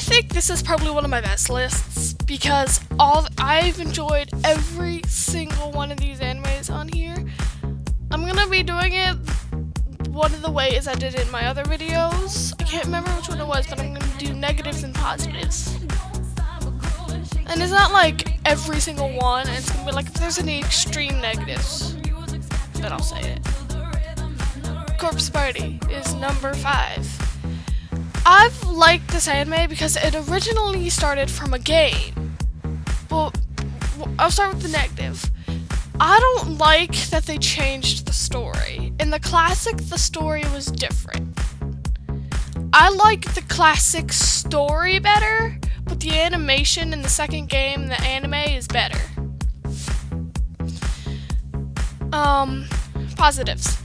I think this is probably one of my best lists because I've enjoyed every single one of these animes on here. I'm gonna be doing it one of the ways I did it in my other videos. I can't remember which one it was, but I'm gonna do negatives and positives. And it's not like every single one, and it's gonna be like if there's any extreme negatives, then I'll say it. Corpse Party is number 5. I've liked this anime because it originally started from a game. Well, I'll start with the negative. I don't like that they changed the story. In the classic, the story was different. I like the classic story better, but the animation in the second game, the anime, is better. Positives.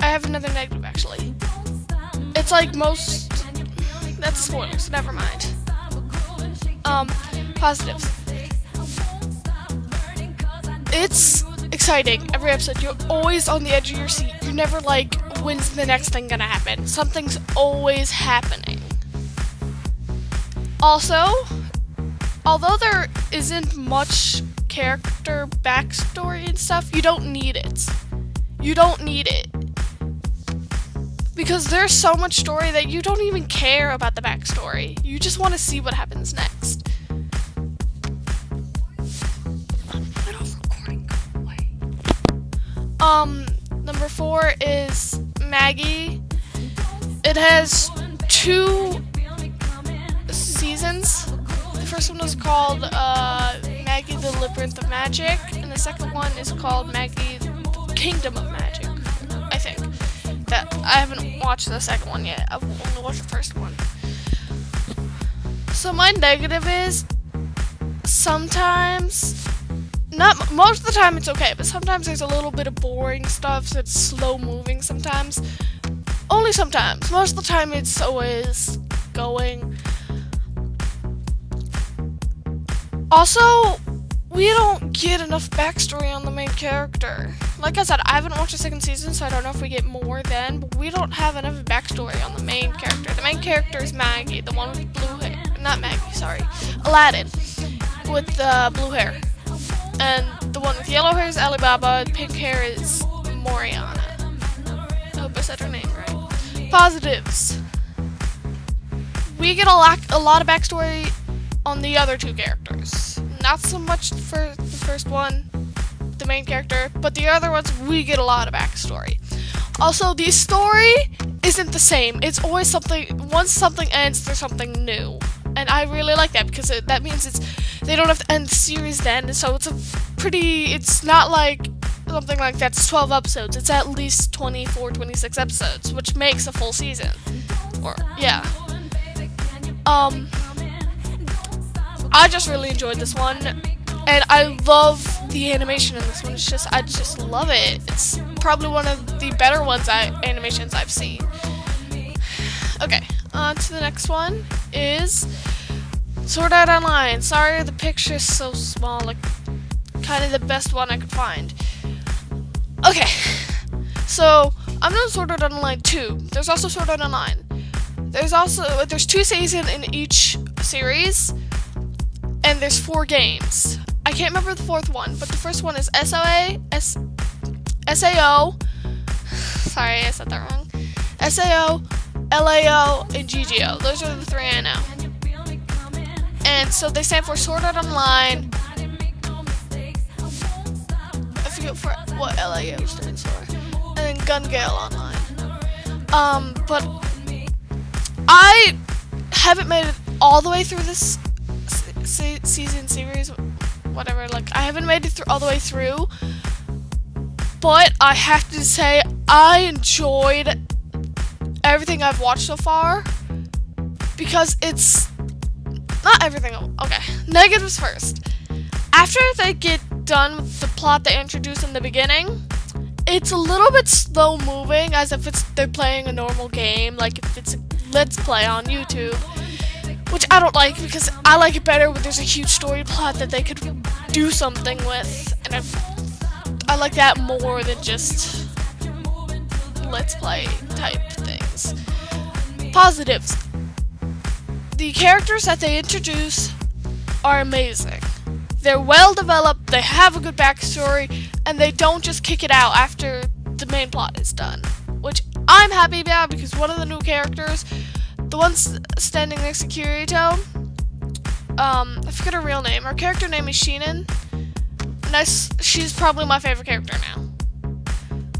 I have another negative, actually. It's like most... That's spoilers, so never mind. Positives. It's exciting. Every episode, you're always on the edge of your seat. You're never like, when's the next thing gonna happen? Something's always happening. Also, although there isn't much character backstory and stuff, you don't need it. You don't need it. Because there's so much story that you don't even care about the backstory. You just want to see what happens next. Number 4 is Maggie. It has 2 seasons. The first one is called Maggie the Labyrinth of Magic, and the second one is called Maggie the Kingdom of Magic, I think. That I haven't watched the second one yet. I've only watched the first one. So my negative is sometimes, not most of the time it's okay, but sometimes there's a little bit of boring stuff, so it's slow moving sometimes. Only sometimes. Most of the time it's always going. Also, we don't get enough backstory on the main character. Like I said, I haven't watched the second season, so I don't know if we get more then, but we don't have enough backstory on the main character. The main character is Maggie, the one with blue hair. Not Maggie, sorry. Aladdin, with blue hair. And the one with yellow hair is Alibaba, pink hair is Moriana. I hope I said her name right. Positives. We get a lot of backstory on the other 2 characters. Not so much for the first one, the main character, but the other ones, we get a lot of backstory. Also, the story isn't the same. It's always something, once something ends, there's something new. And I really like that because that means they don't have to end the series then, so it's not like something like that's 12 episodes. It's at least 24, 26 episodes, which makes a full season. Or, yeah. I just really enjoyed this one, and I love the animation in this one. I just love it. It's probably one of the better animations I've seen. Okay, on to the next one is Sword Art Online. Sorry, the picture's so small, like kind of the best one I could find. Okay, so I'm doing Sword Art Online 2. There's also Sword Art Online. There's 2 seasons in each series. And there's 4 games. I can't remember the 4th one, but the first one is SAO. Sorry, I said that wrong. SAO, LAO, and GGO. Those are the 3 I know. And so they stand for Sword Art Online. I forget what LAO stands for. And then Gun Gale Online. But I haven't made it all the way through this series, whatever, like I haven't made it all the way through, but I have to say I enjoyed everything I've watched so far, because it's not everything. Okay, negatives first. After they get done with the plot they introduced in the beginning, it's a little bit slow moving, as if they're playing a normal game, like if it's a Let's Play on YouTube. Which I don't like, because I like it better when there's a huge story plot that they could do something with, and I like that more than just Let's Play type things. Positives. the characters that they introduce are amazing. They're well developed, they have a good backstory, and they don't just kick it out after the main plot is done. Which I'm happy about because one of the new characters, the one standing next to Kirito, I forget her real name. Her character name is Sheenan. She's probably my favorite character now.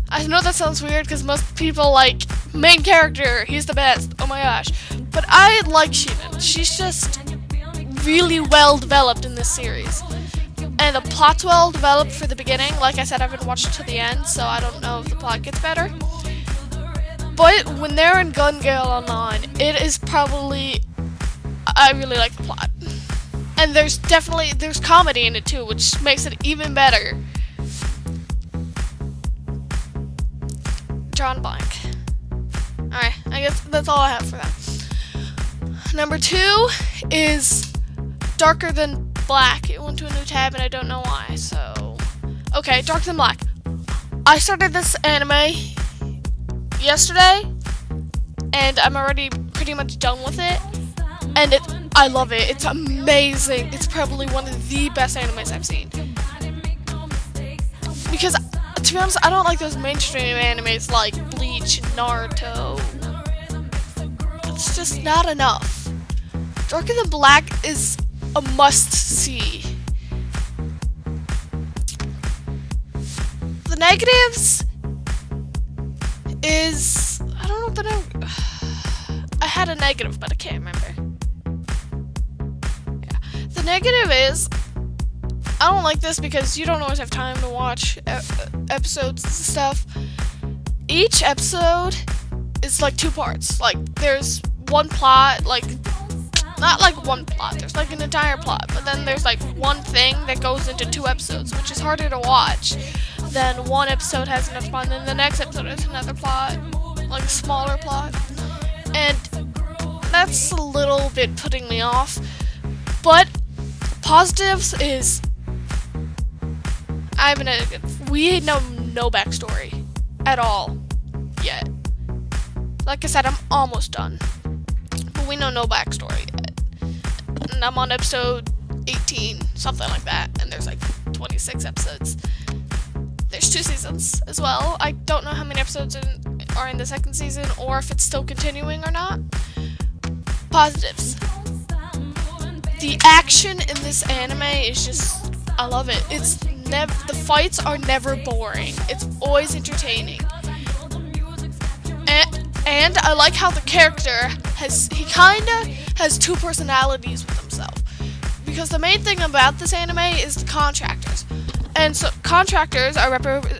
I know that sounds weird because most people like main character, he's the best, oh my gosh. But I like Sheenan. She's just really well developed in this series. And the plot's well developed for the beginning. Like I said, I haven't watched to the end, so I don't know if the plot gets better. But when they're in Gun Gale Online, it is probably... I really like the plot. And there's comedy in it too, which makes it even better. John Blank. Alright, I guess that's all I have for that. Number 2 is Darker Than Black. It went to a new tab and I don't know why, so... Okay, Darker Than Black. I started this anime yesterday, and I'm already pretty much done with it. And I love it. It's amazing. It's probably one of the best animes I've seen. Because, to be honest, I don't like those mainstream animes like Bleach and Naruto. It's just not enough. Darker Than Black is a must-see. The negatives is... I don't know what the name... I had a negative, but I can't remember. Yeah. The negative is... I don't like this because you don't always have time to watch episodes and stuff. Each episode is like 2 parts. Like, there's one plot, like... Not like one plot, there's like an entire plot, but then there's like one thing that goes into 2 episodes, which is harder to watch. Then one episode has enough plot, and then the next episode has another plot, like a smaller plot. And that's a little bit putting me off. But positives is we know no backstory at all yet. Like I said, I'm almost done. But we know no backstory yet. And I'm on episode 18, something like that, and there's like 26 episodes. There's 2 seasons as well. I don't know how many episodes are in the 2nd season, or if it's still continuing or not. Positives. The action in this anime is just... I love it. The fights are never boring. It's always entertaining. And I like how the character he kinda has 2 personalities with himself. Because the main thing about this anime is the contractors. And so contractors are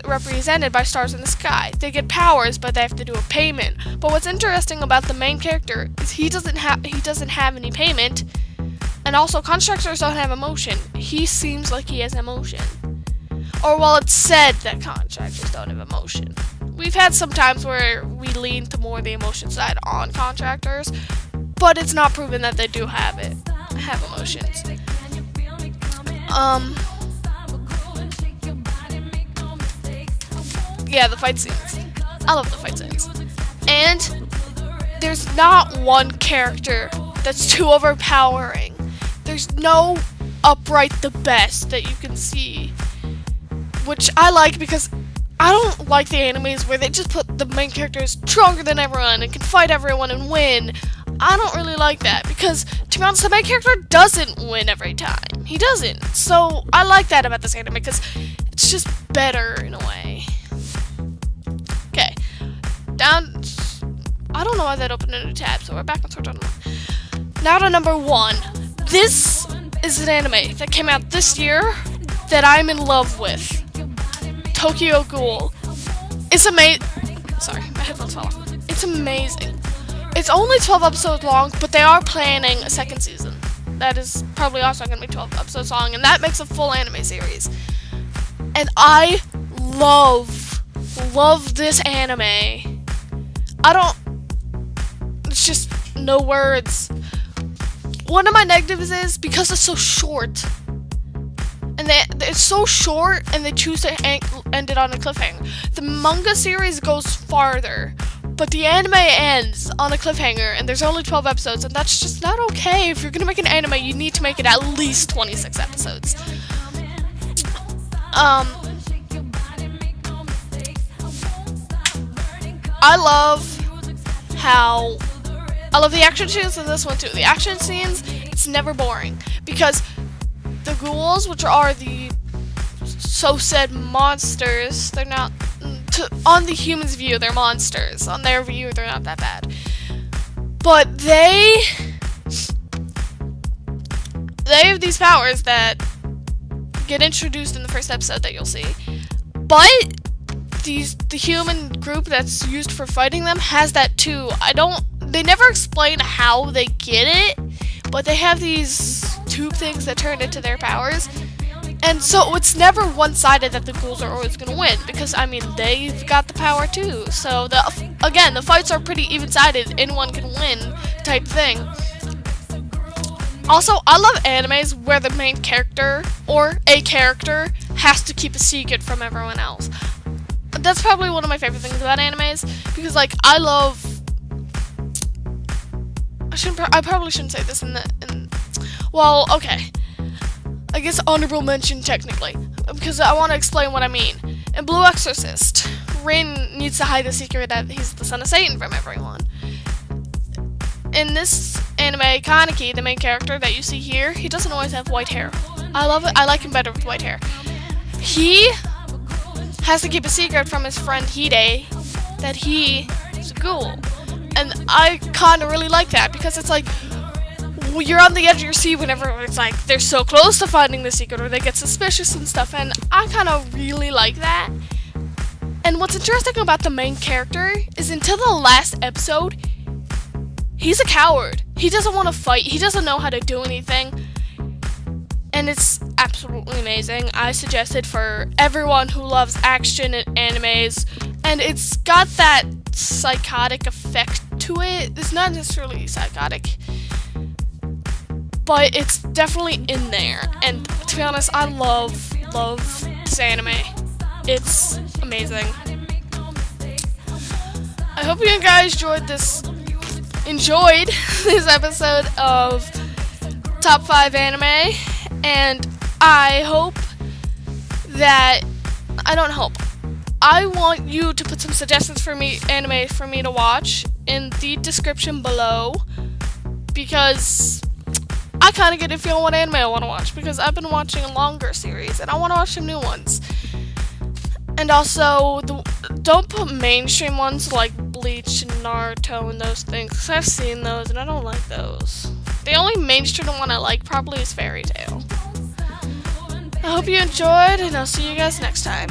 represented by stars in the sky. They get powers, but they have to do a payment. But what's interesting about the main character is he doesn't have any payment. And also contractors don't have emotion. He seems like he has emotion. Or well, it's said that contractors don't have emotion. We've had some times where we lean to more the emotion side on contractors, but it's not proven that they do have emotions. Yeah, the fight scenes. I love the fight scenes. And there's not one character that's too overpowering. There's no upright the best that you can see, which I like because I don't like the animes where they just put the main character is stronger than everyone and can fight everyone and win. I don't really like that because, to be honest, the main character doesn't win every time. He doesn't. So I like that about this anime because it's just better in a way. Okay. Down. I don't know why that opened a new tab, so we're back on Sword Art Online. Now to number 1. This is an anime that came out this year that I'm in love with. Tokyo Ghoul. It's amazing. Sorry, my headphones fell off. It's amazing. It's only 12 episodes long, but they are planning a 2nd season. That is probably also going to be 12 episodes long, and that makes a full anime series. And I love this anime. It's just no words. One of my negatives is because it's so short. And it's so short, and they choose to end it on a cliffhanger. The manga series goes farther, But the anime ends on a cliffhanger, and there's only 12 episodes, and that's just not okay. If you're gonna make an anime, you need to make it at least 26 episodes. I love the action scenes in this one too. The action scenes, it's never boring, because the ghouls, which are the so-said monsters, they're not, on the humans' view, they're monsters. On their view, they're not that bad. But they have these powers that get introduced in the first episode that you'll see. But the human group that's used for fighting them has that too. They never explain how they get it, but they have these tube things that turn into their powers. And so it's never one-sided that the ghouls are always going to win, because, I mean, they've got the power too. So, the fights are pretty even-sided, anyone can win type thing. Also, I love animes where the main character, or a character, has to keep a secret from everyone else. That's probably one of my favorite things about animes, because, like, I probably shouldn't say this well, okay. I guess honorable mention technically, because I want to explain what I mean. In Blue Exorcist, Rin needs to hide the secret that he's the son of Satan from everyone. In this anime, Kaneki, the main character that you see here, he doesn't always have white hair. I love it. I like him better with white hair. He has to keep a secret from his friend Hide that he is a ghoul. And I kind of really like that, because it's like, you're on the edge of your seat whenever it's like they're so close to finding the secret, or they get suspicious and stuff, and I kind of really like that. And what's interesting about the main character is, until the last episode, he's a coward. He doesn't want to fight. He doesn't know how to do anything. And it's absolutely amazing. I suggest it for everyone who loves action and animes, and it's got that psychotic effect to it. It's not necessarily psychotic, but it's definitely in there. And to be honest, I love this anime. It's amazing. I hope you guys enjoyed this episode of Top 5 Anime, and I want you to put some suggestions for me, anime for me to watch in the description below, because I kind of get a feel what anime I want to watch, because I've been watching a longer series and I want to watch some new ones. And also, don't put mainstream ones like Bleach and Naruto and those things, because I've seen those and I don't like those. The only mainstream one I like probably is Fairy Tail. I hope you enjoyed, and I'll see you guys next time.